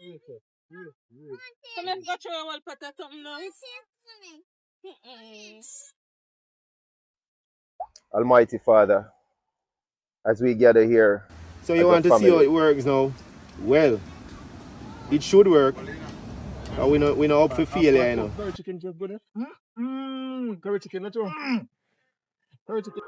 So let's go through our potato something now. Almighty Father, as we gather here. So you want to see how it works now? Well, it should work. And we not up for failure, you know. Curry chicken just good. Curry chicken, that's all. Curry chicken.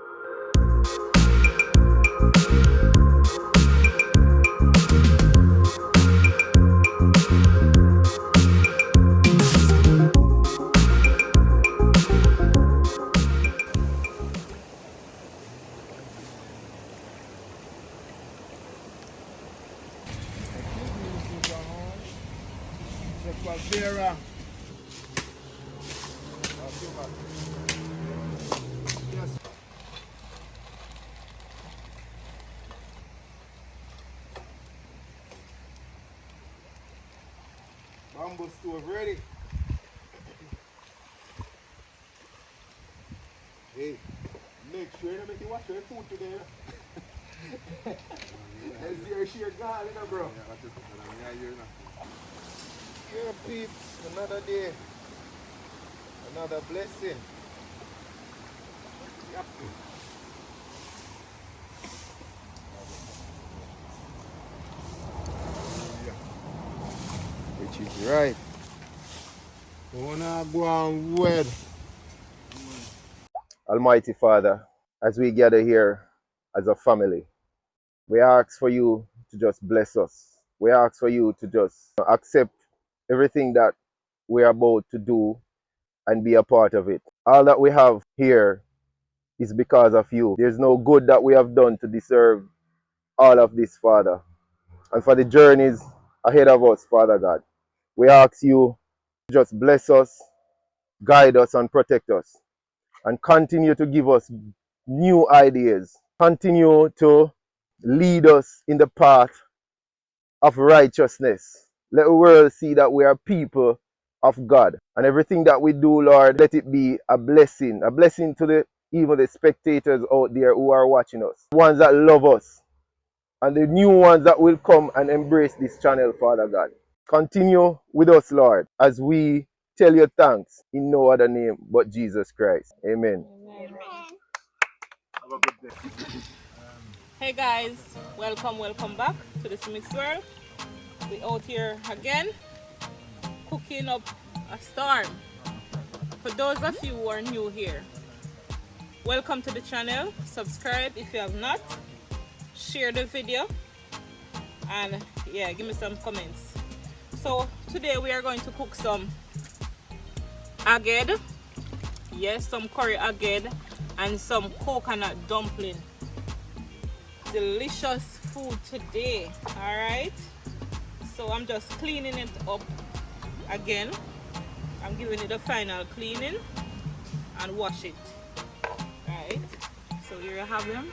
Vera. Yes. Bamboo stove ready. Hey, make sure you make you wash your food today. Let's see your sheer gone, you know, bro. Yeah, peeps, another day, another blessing. Yep. Which is right. Wanna go on wed. Almighty Father, as we gather here as a family, we ask for you to just bless us. We ask for you to just accept everything that we are about to do and be a part of it. All that we have here is because of you. There's no good that we have done to deserve all of this, Father. And for the journeys ahead of us, Father God, we ask you to just bless us, guide us, and protect us. And continue to give us new ideas. Continue to lead us in the path of righteousness. Let the world see that we are people of God. And everything that we do, Lord, let it be a blessing to even the spectators out there who are watching us. The ones that love us. And the new ones that will come and embrace this channel, Father God. Continue with us, Lord, as we tell you thanks in no other name but Jesus Christ. Amen. Have a good day. Hey guys, welcome back to the Mixed World. We out here again, cooking up a storm. For those of you who are new here, welcome to the channel. Subscribe if you have not. Share the video, and yeah, give me some comments. So today we are going to cook some aged, yes, some curry aged, and some coconut dumpling. Delicious food today. All right, so I'm just cleaning it up again. I'm giving it a final cleaning and wash it. All right, so here you have them.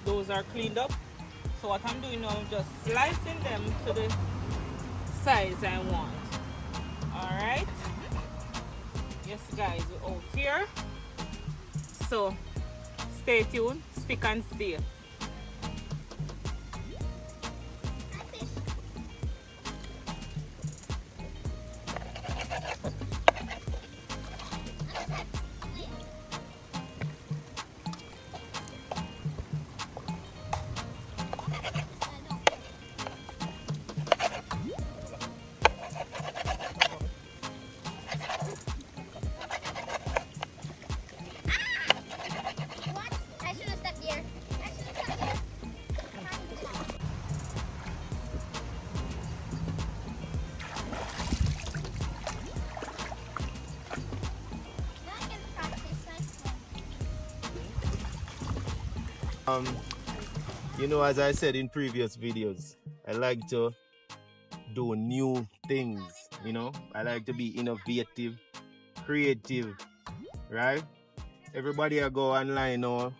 Those are cleaned up. So what I'm doing now, I'm just slicing them to the size I want. All right, yes guys, we're out here, so stay tuned, stick and stay. You know, as I said in previous videos, I like to do new things, you know. I like to be innovative, creative, right? Everybody I go online now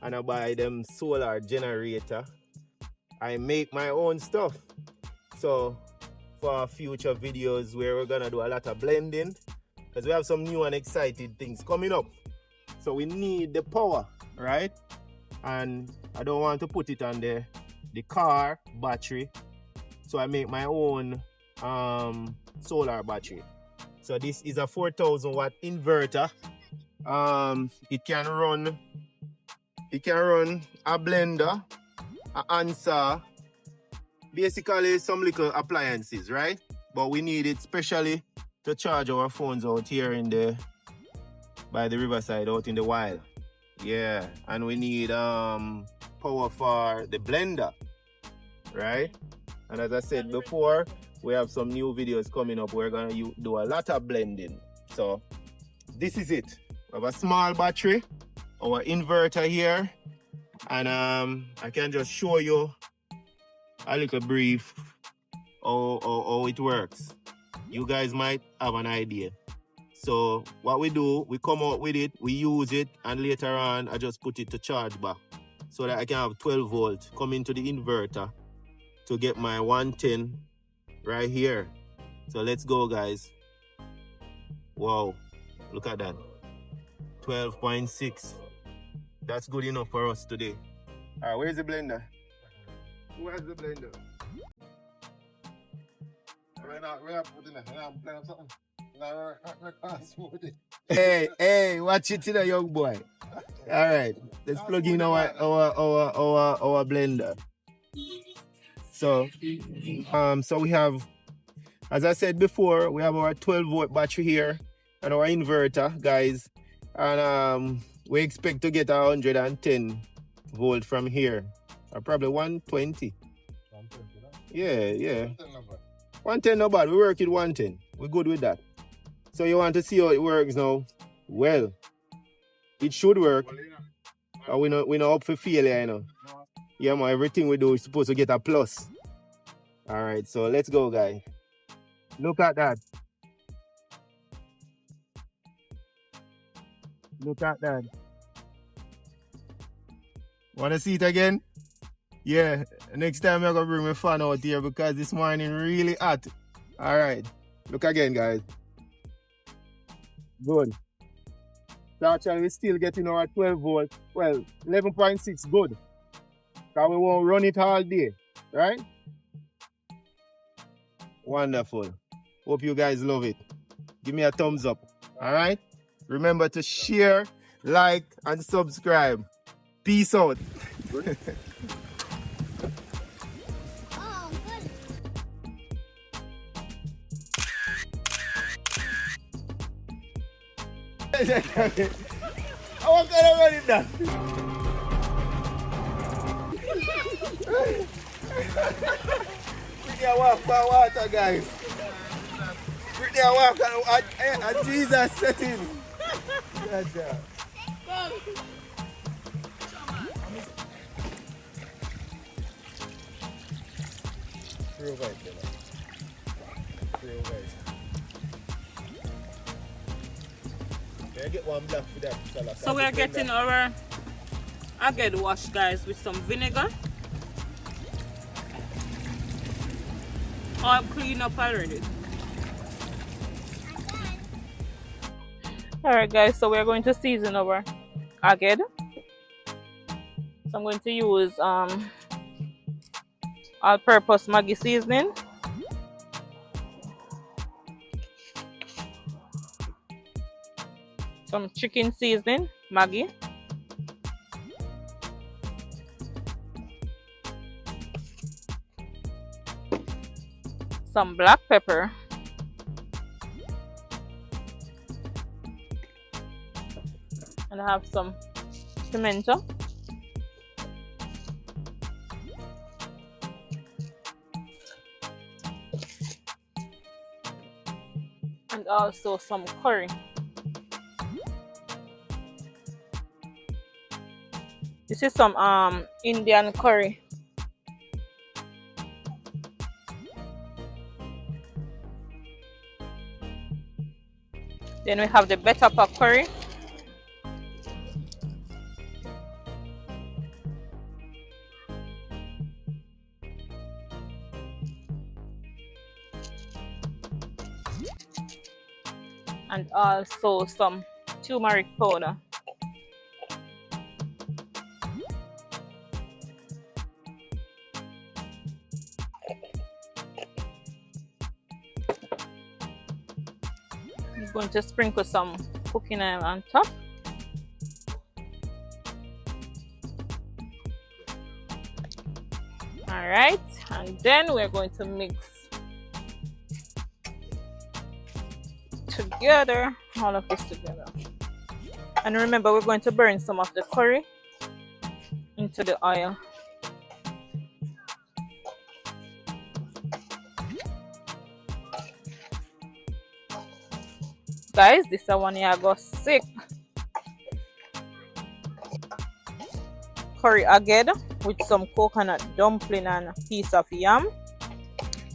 and I buy them solar generator. I make my own stuff. So for future videos where we're gonna do a lot of blending, because we have some new and exciting things coming up. So we need the power, right? And I don't want to put it on the car battery. So I make my own solar battery. So this is a 4,000 watt inverter. It can run a blender, a handsaw, basically some little appliances, right? But we need it specially to charge our phones out here by the riverside, out in the wild. Yeah, and we need power for the blender, right? And as I said before, we have some new videos coming up. We're gonna do a lot of blending. So this is it. We have a small battery, our inverter here, and I can just show you a little brief how it works. You guys might have an idea. So what we do, we come out with it, we use it, and later on I just put it to charge back so that I can have 12 volts come into the inverter to get my 110 right here. So let's go, guys. Wow, look at that. 12.6. That's good enough for us today. All right, where's the blender? Where's the blender? Hey, watch it today, young boy. All right, let's plug in our blender. So we have, as I said before, we have our 12 volt battery here and our inverter, guys, and we expect to get 110 volt from here, or probably 120. Yeah. 110 no bad. We work with 110. We're good with that. So you want to see how it works now? Well, it should work. We're not up for failure, you know. Yeah, man, everything we do is supposed to get a plus. All right, so let's go, guys. Look at that. Look at that. Want to see it again? Yeah, next time I'm going to bring my fan out here because this morning really hot. All right, look again, guys. Good. So actually, we're still getting our 12 volt. Well, 11.6 good. Because we won't run it all day, right? Wonderful. Hope you guys love it. Give me a thumbs up, all right? Remember to share, like, and subscribe. Peace out. What kind of run is that? We can walk by water, guys. We can walk and Jesus set in. Get one black for that salad. So we are getting our aged wash, guys, with some vinegar. All clean up already. Alright, guys, so we're going to season our aged. So I'm going to use all-purpose Maggi seasoning. Some chicken seasoning, Maggi. Some black pepper. And I have some pimento. And also some curry. This is some Indian curry. Then we have the bell pepper curry. And also some turmeric powder. going to sprinkle some cooking oil on top. Alright, and then we're going to mix together, all of this together. And remember, we're going to burn some of the curry into the oil. Guys, this is one here go sick. Curry again with some coconut dumpling and a piece of yam.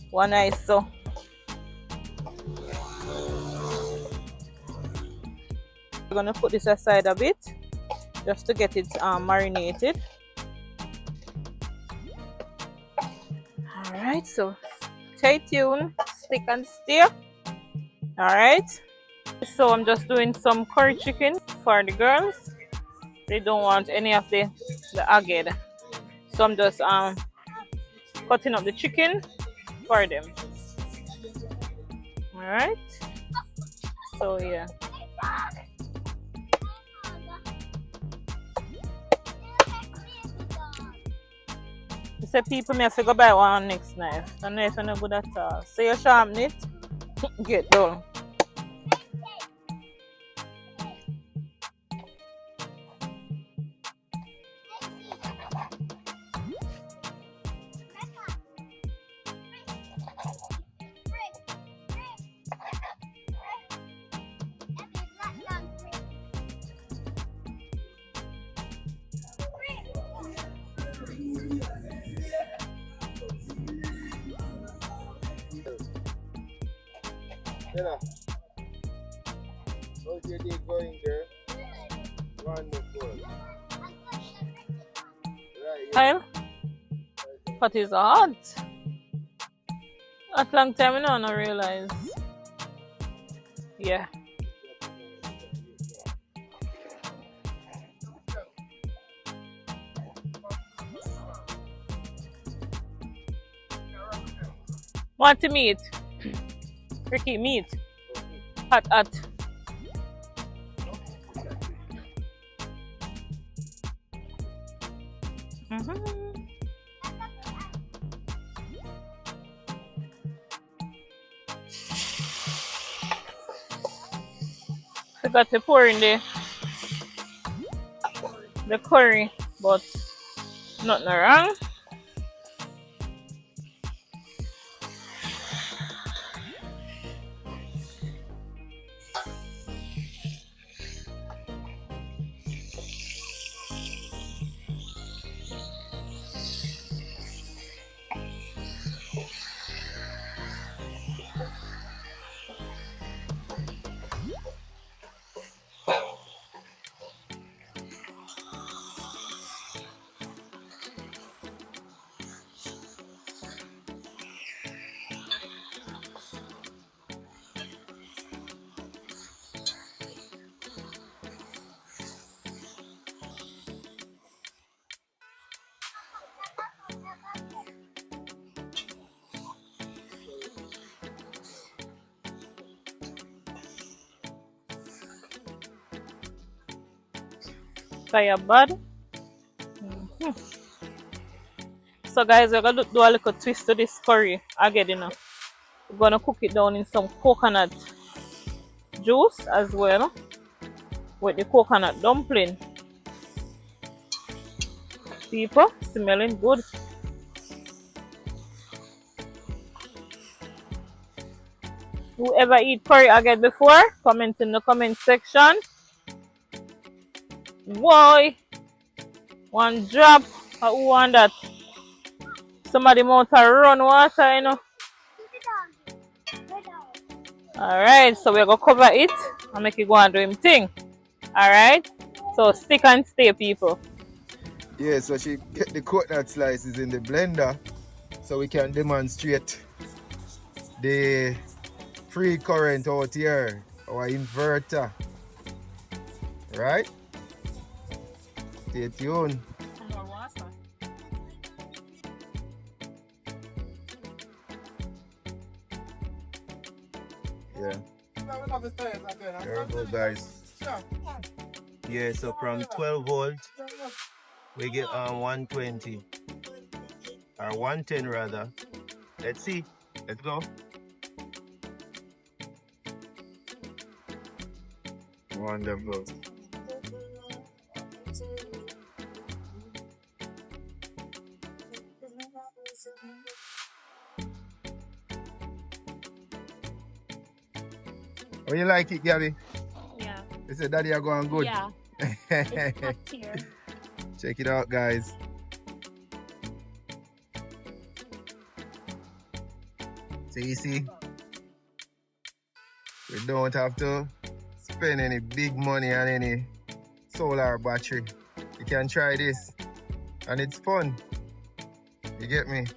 One nice so. We're gonna put this aside a bit just to get it marinated. Alright, so stay tuned, stick and steer. Alright, so I'm just doing some curry chicken for the girls. They don't want any of the aged, so I'm just cutting up the chicken for them. Alright, so yeah. You say people may have to go buy one next knife. The knife is not good at all. So you sharpen it, get done. Stella, how's your day going, girl? Wonderful. Right, Kyle, what is hot? At long time I don't realize. Yeah. Want to meet? Ricky, meat. Hot, hot. Forgot to pour in the curry, but nothing wrong. Fire bud. So guys, we're gonna do a little twist to this curry again, you know. We're gonna cook it down in some coconut juice as well with the coconut dumpling. People, smelling good. Whoever eat curry again before, comment in the comment section. Boy, one drop. Who want that? Somebody mouth a run water, you know. Alright, so we're gonna cover it and make it go and do him thing. Alright? So stick and stay, people. yeah, so she get the coconut slices in the blender so we can demonstrate the free current out here, our inverter. Right? Stay tuned. Yeah. There we go, guys. Yeah, so from 12 volts, we get on 120 or 110 rather. Let's see. Let's go. Wonderful. Oh, you like it, Gabby? Yeah. You said daddy are going good? Yeah. It's top tier. Check it out, guys. So you see, we don't have to spend any big money on any solar battery. You can try this and it's fun. You get me?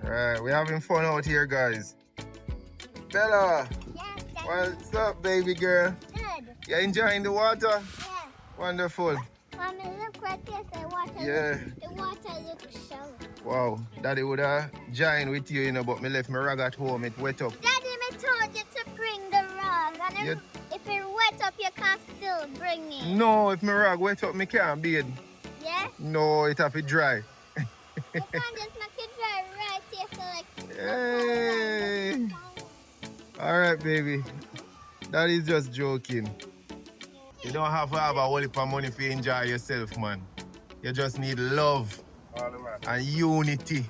Alright, we're having fun out here, guys. Bella, Yes, what's up, baby girl? good. You enjoying the water? Yeah. Wonderful. Mommy, look what this. The water. Yeah. The water looks shallow. Wow, daddy would have joined with you, you know, but me left my rag at home, it wet up. Daddy, me told you to bring the rug, and Yeah. if it wet up, you can still bring it. No, if my rag wet up, me can't bathe. Yes. No, it have to dry. You can't just make it dry right here, so like. Hey. Alright, baby. That is just joking. You don't have to have a whole heap of money to enjoy yourself, man. You just need love and unity.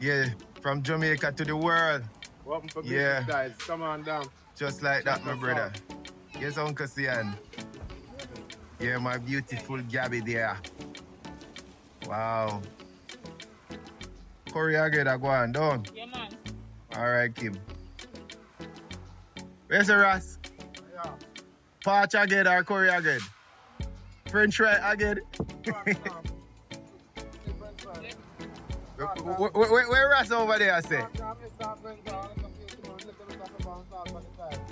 Yeah, from Jamaica to the world. Welcome for Yeah. business, guys. Come on down. Just like that, my brother. Yes, Uncle Sian. Yeah, my beautiful Gabby there. Wow. Curry again, I go on down. Yeah, man. Alright, Kim. Where's the Ross? Yeah. Parch again or curry again? French fry again? Where Ross over there, I say?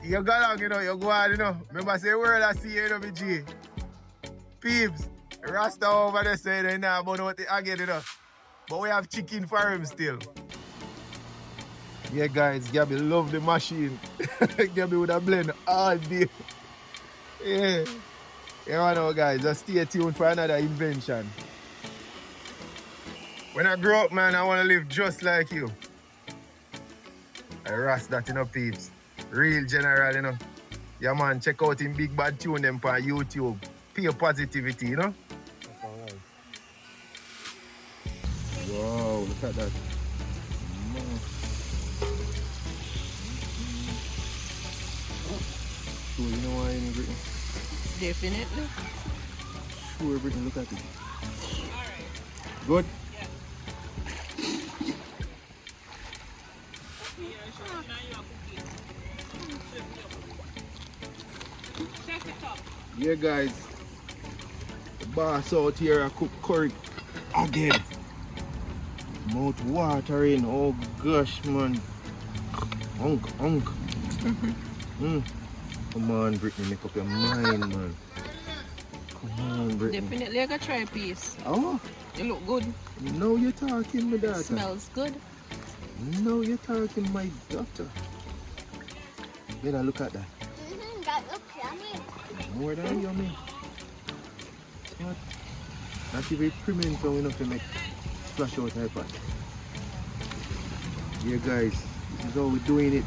You go along, you know, you go on, you know. Remember, say, world I see you, you know, G. Peeps, Rasta over there saying they now about what they again, you know. But we have chicken for him still. Yeah, guys, Gabby love the machine. Gabby would have blend all day. Yeah. You know, guys, just stay tuned for another invention. When I grow up, man, I want to live just like you. I rust that, you know, peeps. Real general, you know. Yeah, man, check out him Big Bad Tune them on YouTube. Pure positivity, you know. Wow, look at that. Sure, you know why I ain't Britain? Definitely. Sure, Britain, look at it. Good? Yeah, guys. The boss out here I cook curry again. Mouth watering. Oh gosh, man. Unk. Come on, Brittany, make up your mind, man. Come on, Brittany. Definitely, I gotta try a piece. Oh, You look good. no, you're talking, my daughter. Smells good. No, you're talking, my daughter. Better look at that. That looks yummy. More than yummy. What? Not even pimento enough to make splash out her pot. Yeah, guys, this is how we're doing it.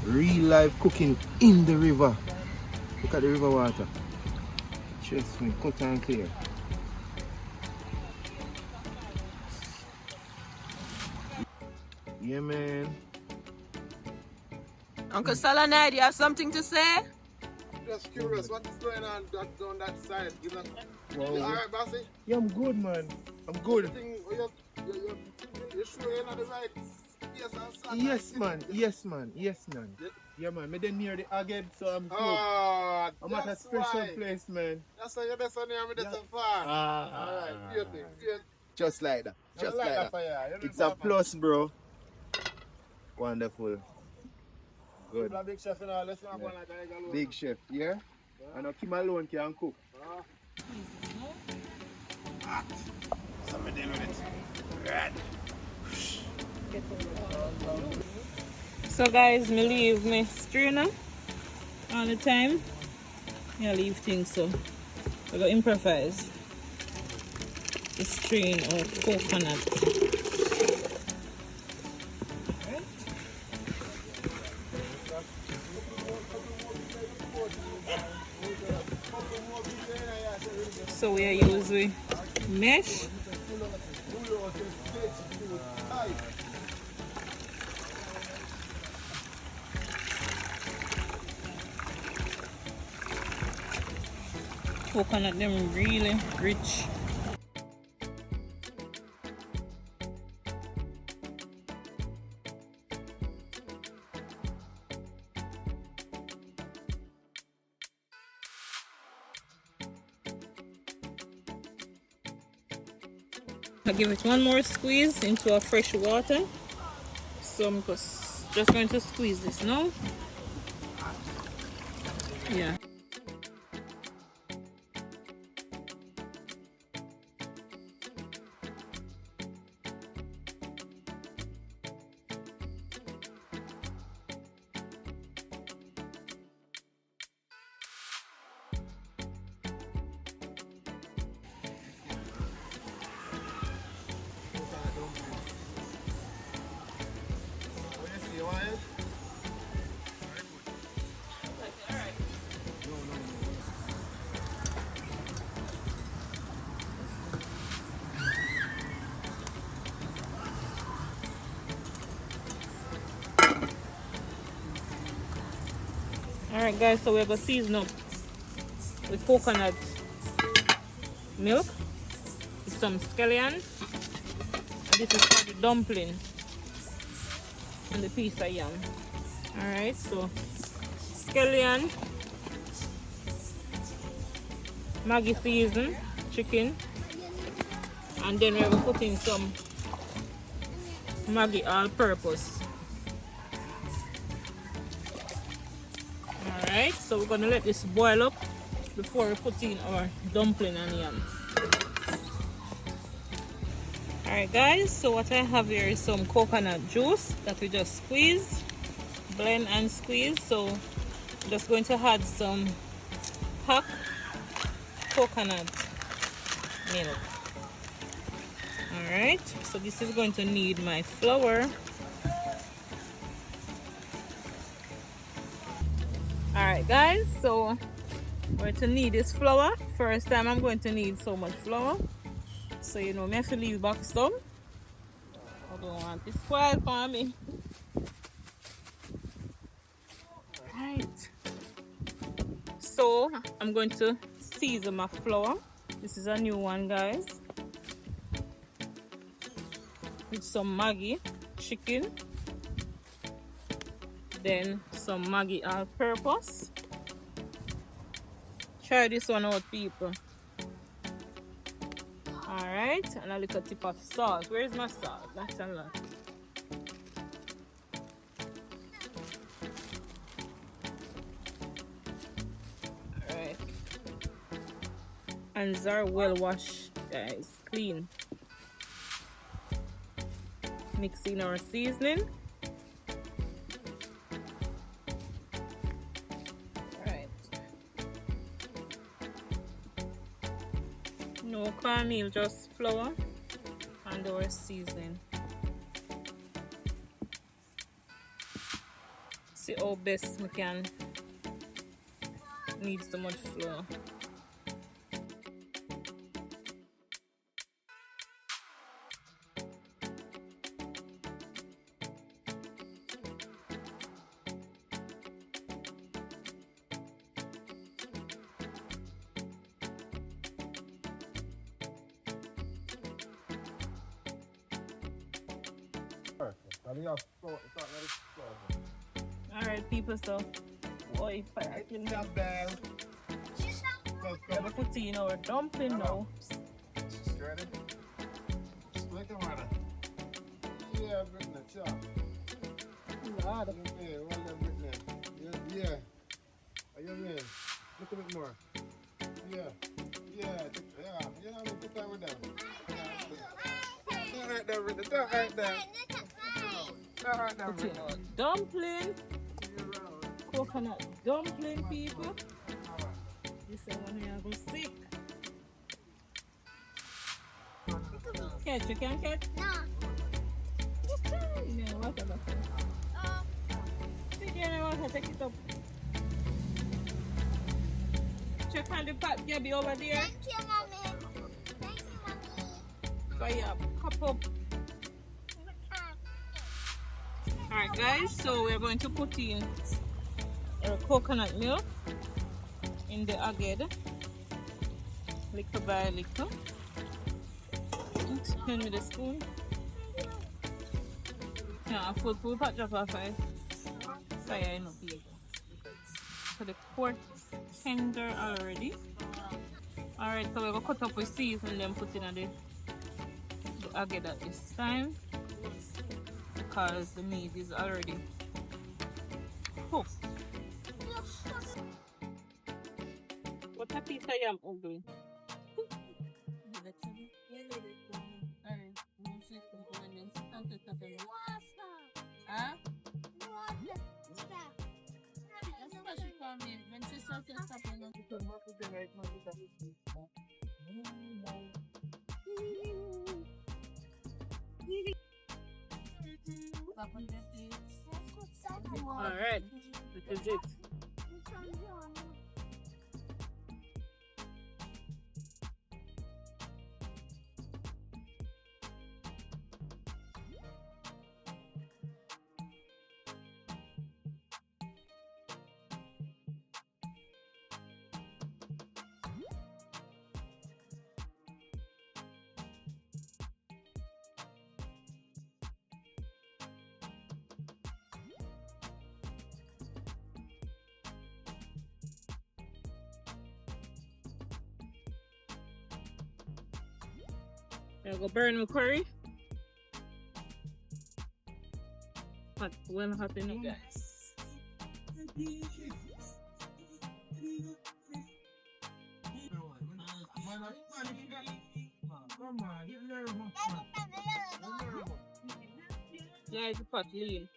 Real life cooking in the river. Look at the river water. Trust me, cut and clear. Yeah, man. Uncle Salanad, you have something to say? Just curious, what is going on down that side? You know, Wow. you alright, Bossy? Yeah, I'm good, man. I'm good. You sure you're not the right place and side? Yes, man. Yes, man. Yes, man. Yeah, man. Me then near the Aged, so I'm good. Oh, I'm at a that's special why. place, man. That's why you're best on here, that's so far. Alright, beauty. Just like that. Just like that. For you. It's a plus, bro. Wonderful. Good. Big chef, you know, let's not go like that. Big chef, yeah? And now Kim alone can cook. So guys, me leave me strainer all the time. I leave things so I go improvise the strain of coconut. Right. So we are using mesh. Coconut them really rich. I give it one more squeeze into a fresh water. So I'm just going to squeeze this now. Yeah. Alright guys, so we're going to season up with coconut milk with some scallion. And this is for the dumpling and the piece of yam. Alright, so scallion, Maggi season, chicken, and then we're going to put in some Maggi all-purpose. Alright, so we're going to let this boil up before we put in our dumpling and yam. Alright guys, so what I have here is some coconut juice that we just squeeze, blend and squeeze. So I'm just going to add some hot coconut milk. Alright, so this is going to need my flour. Alright guys, so we're going to need this flour. First time I'm going to need so much flour. So you know, I have to leave back some. I don't want it spoiled for me. Right. So I'm going to season my flour. This is a new one, guys. With some Maggi chicken. Then some Maggi all-purpose. Try this one out, people. Alright, and a little tip of salt. Where is my salt? That's a lot. Alright. And these are well washed, guys. Clean. Mix in our seasoning. No cornmeal, just flour and our seasoning. See how best we can need so much flour. Alright people, so boy, if I can never put in our dumpling now. Yeah. Are you mean? Look a bit more. Yeah. Put that one down. Don't right there, Brittany. Don't right there. Put in our dumpling. Coconut dumpling, people. This is one we are going sick. Catch, you can catch? No. Yeah, whatever. Take it in the water, take it up. Check on the pot, Gabby, over there. Thank you, mommy. Thank you, mommy. Fire, cup up. Alright, guys, so we're going to put in our coconut milk in the aged, little by little. Spin with a spoon. Yeah, full pot drop off fire enough here. So the pork is tender already. Alright, so we're gonna cut up with seeds and then put in the aged at this time because the meat is already cooked. What a piece of yam ugly. Huh? Alright, this is it. I'll go burn my curry. But well hot enough, guys. Yeah, it's a pot lean.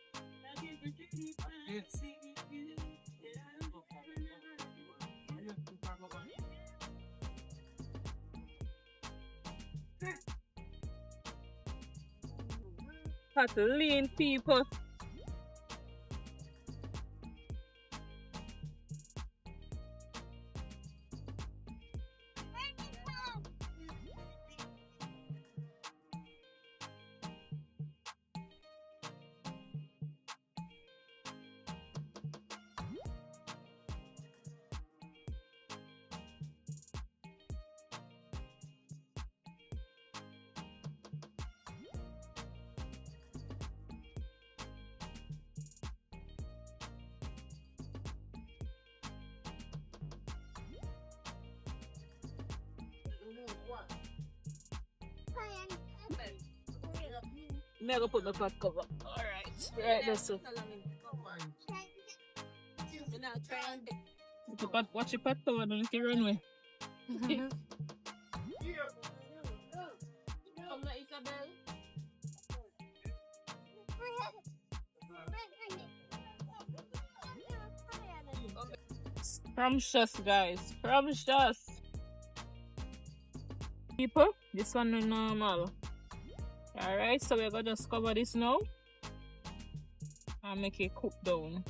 Pot lean, people. Never put my pot cover. Alright. Right, that's it. Watch your pot cover, don't you run away. Scrumptious, guys. Scrumptious. People, this one is normal. Alright, so we're gonna just cover this now and make it cook down.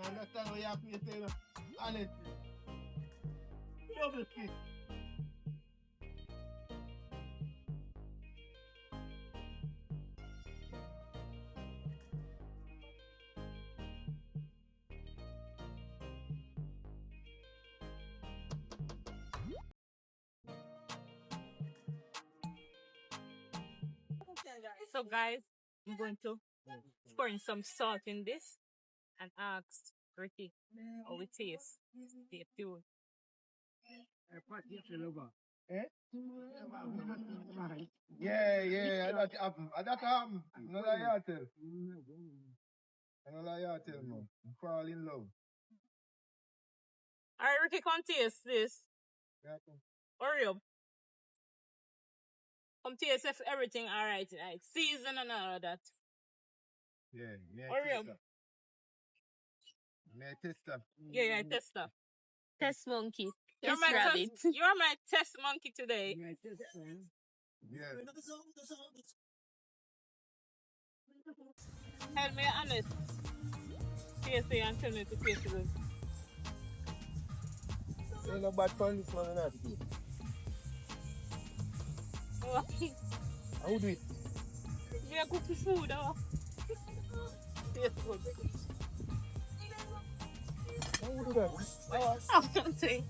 Understand what you have to say, honestly. Double kick. So guys, I'm going to pour in some salt in this and ask Ricky how it tastes. Stay tuned. Yeah, that happen. That happen. No lie, I tell. No lie, I tell, man. Fall in love. Alright, Ricky, come taste this. Hurry up. Come taste if everything alright tonight. Season and all of that. Yeah. Hurry up. May I test that? Yeah, tester. Test monkey. You're Test rabbit. you're my test monkey today. Yeah. Tell me honest. Taste it and tell me to taste it. Ain't no bad fun this man not do. How do it? We are cooking food, though. Taste good. How do that? Something.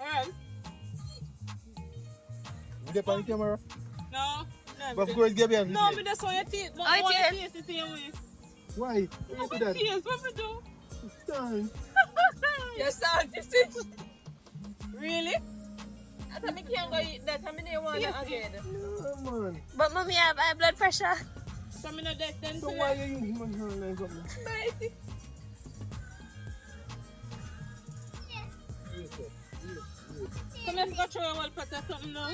Alright. You get on the camera? No. But of course, give me a video. No, me just want to taste. I want to taste it in your way. Why? You What do we that? taste? What we do? Time. Yes, sir. This is. Really? I thought I can't go eat that. I mean, they want it again. Yeah, man. But mommy, I have high blood pressure. So I'm not dead then So why you using my girl like something? So let's go through a whole pot of something now.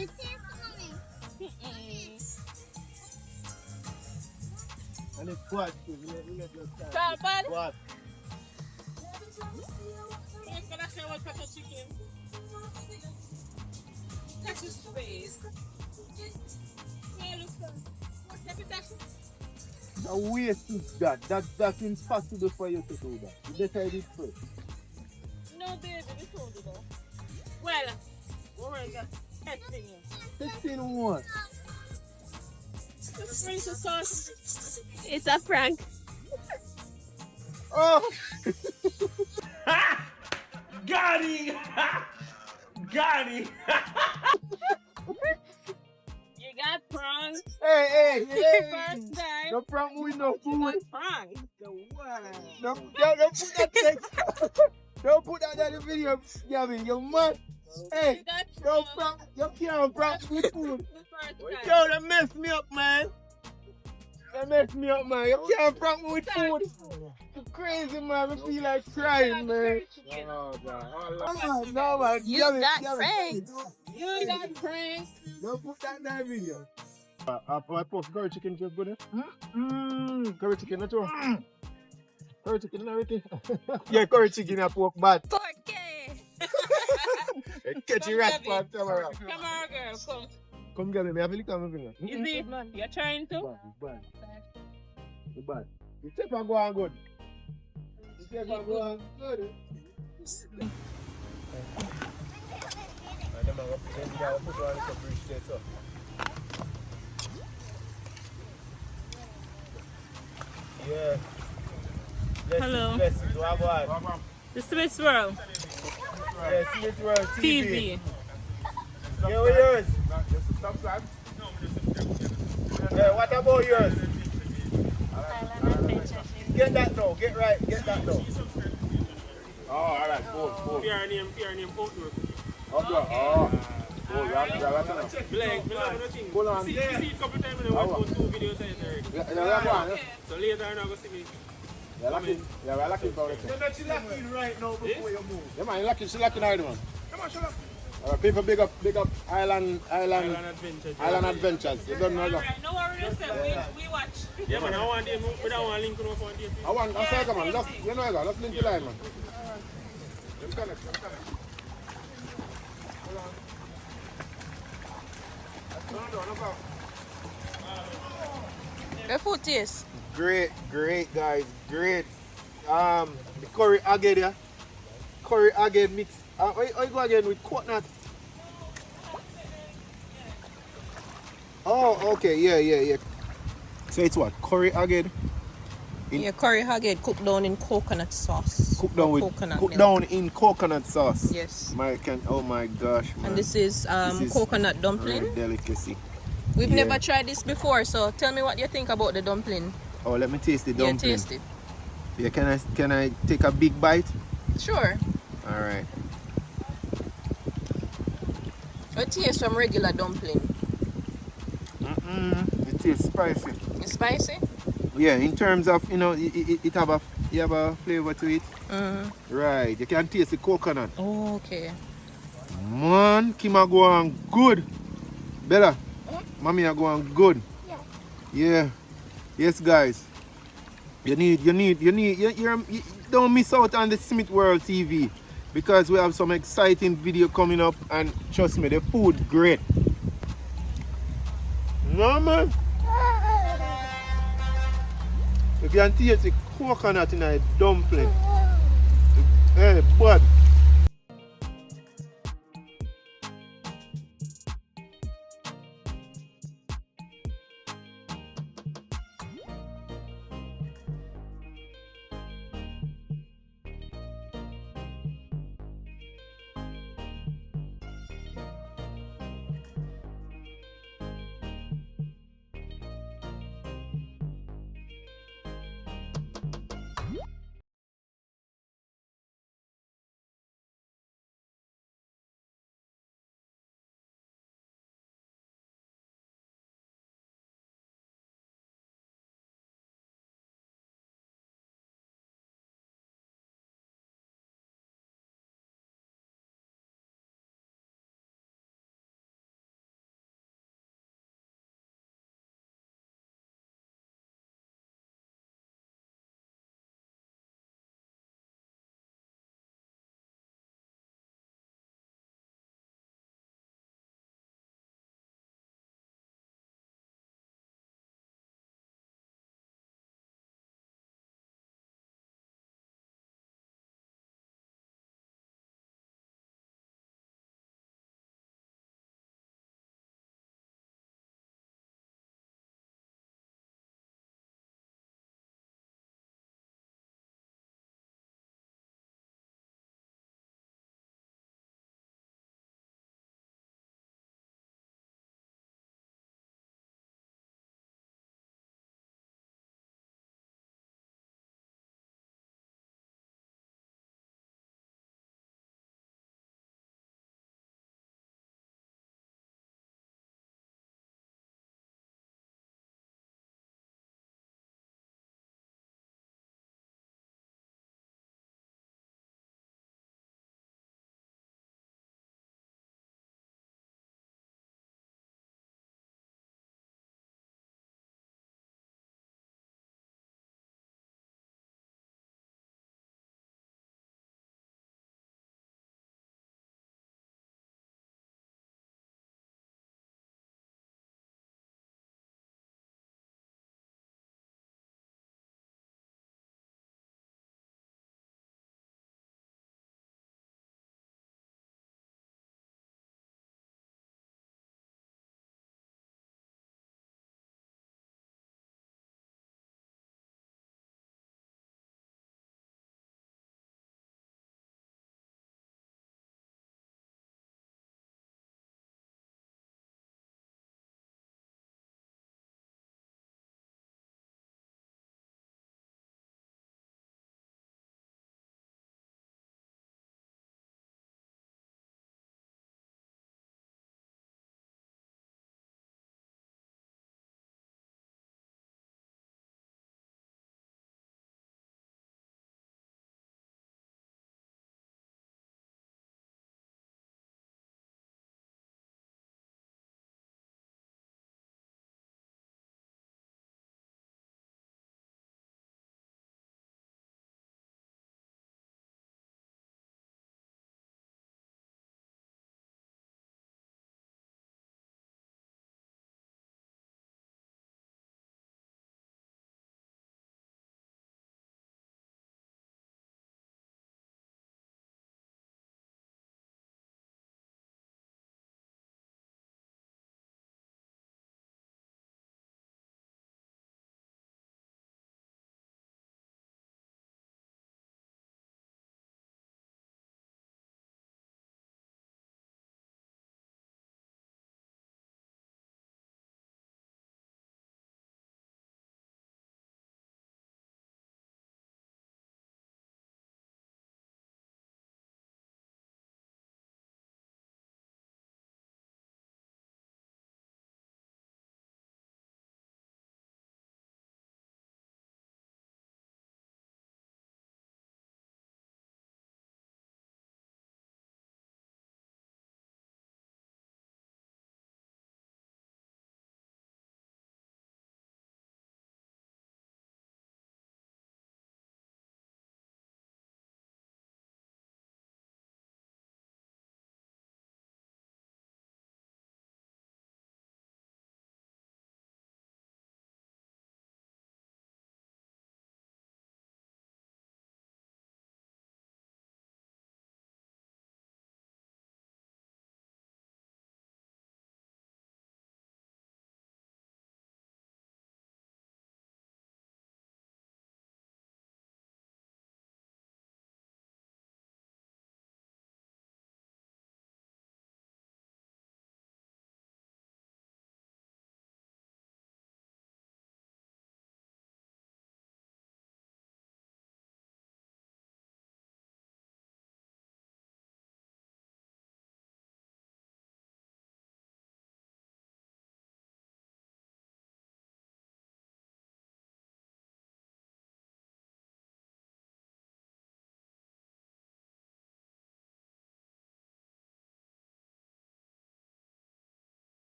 And it's what? We let just start. Salted? What? Let's go to a whole pot of chicken. That's his face. Yeah, listen. What's that? A waste is that. That's impossible for you to do that. You better eat first. No, baby, we told you that. Well, we're going to testing you. Testing what? Spring sauce. It's a prank. Oh! Got it! Got it! You got pranked. Hey! First time. No problem with no food. Pranked. Don't put that text. Don't put that in the video, Gavin. You're mad. Hey, don't prank. You can't prank with food. Yo, that messed me up, man. That messed me up, man. You can't prank me with food. You crazy, man. I feel like crying, man. Oh, God. No, man. You Gavin, got Gavin. pranked. You got pranked. Don't put that in that video. I put curry chicken just good. Curry chicken, that's all. Curry chicken, everything. Yeah, curry chicken and pork bad. 4K. Catch your rat for camera. Camera girl, come. Come get me. I feel like I'm going to. Is it? You're trying to? It's bad. It's bad. You take and go on good. You take and go on good. Yeah. Hello. The Smith's World Yeah, Smith World TV. Yeah, what yours? Yeah, what about yours? Get that now, get that now. Oh, alright, cool. Your name, Portwork. Hold on. See a couple times when I watch 2 videos already. Yeah, So later I'm going to see me. we're lucky for it. You're not locking right now before you move. Yeah, man, she's lucky now, man. Come on, shut up. People big up Island Adventures. You don't know that. Alright, no worry yourself. We watch. Yeah, man, I want them. We don't want link on phone. I say, come on, you know that. Let's link the line, man. The food taste. Great, guys, great. The curry agate, yeah. Curry agate mix. How you go again with coconut? Oh, okay, yeah. So it's what? Curry agate? Yeah, curry agate cooked down in coconut sauce. Cooked down in coconut sauce. Yes. Oh my gosh, man. And this is coconut dumpling. Real delicacy. We've never tried this before, so tell me what you think about the dumpling. Oh, let me taste the dumpling. Yeah, taste it. Yeah, can I take a big bite? Sure. All right. It tastes from regular dumpling. It tastes spicy. It's spicy? Yeah, in terms of, it have a flavor to it. Right, you can taste the coconut. Oh, okay. Man, Kima go on good. Bella, mommy are going good. Yeah. Yes, guys. You don't miss out on the Smith World TV because we have some exciting video coming up, and trust me, the food great. No, man. You can taste the coconut in a dumpling. Hey, bud.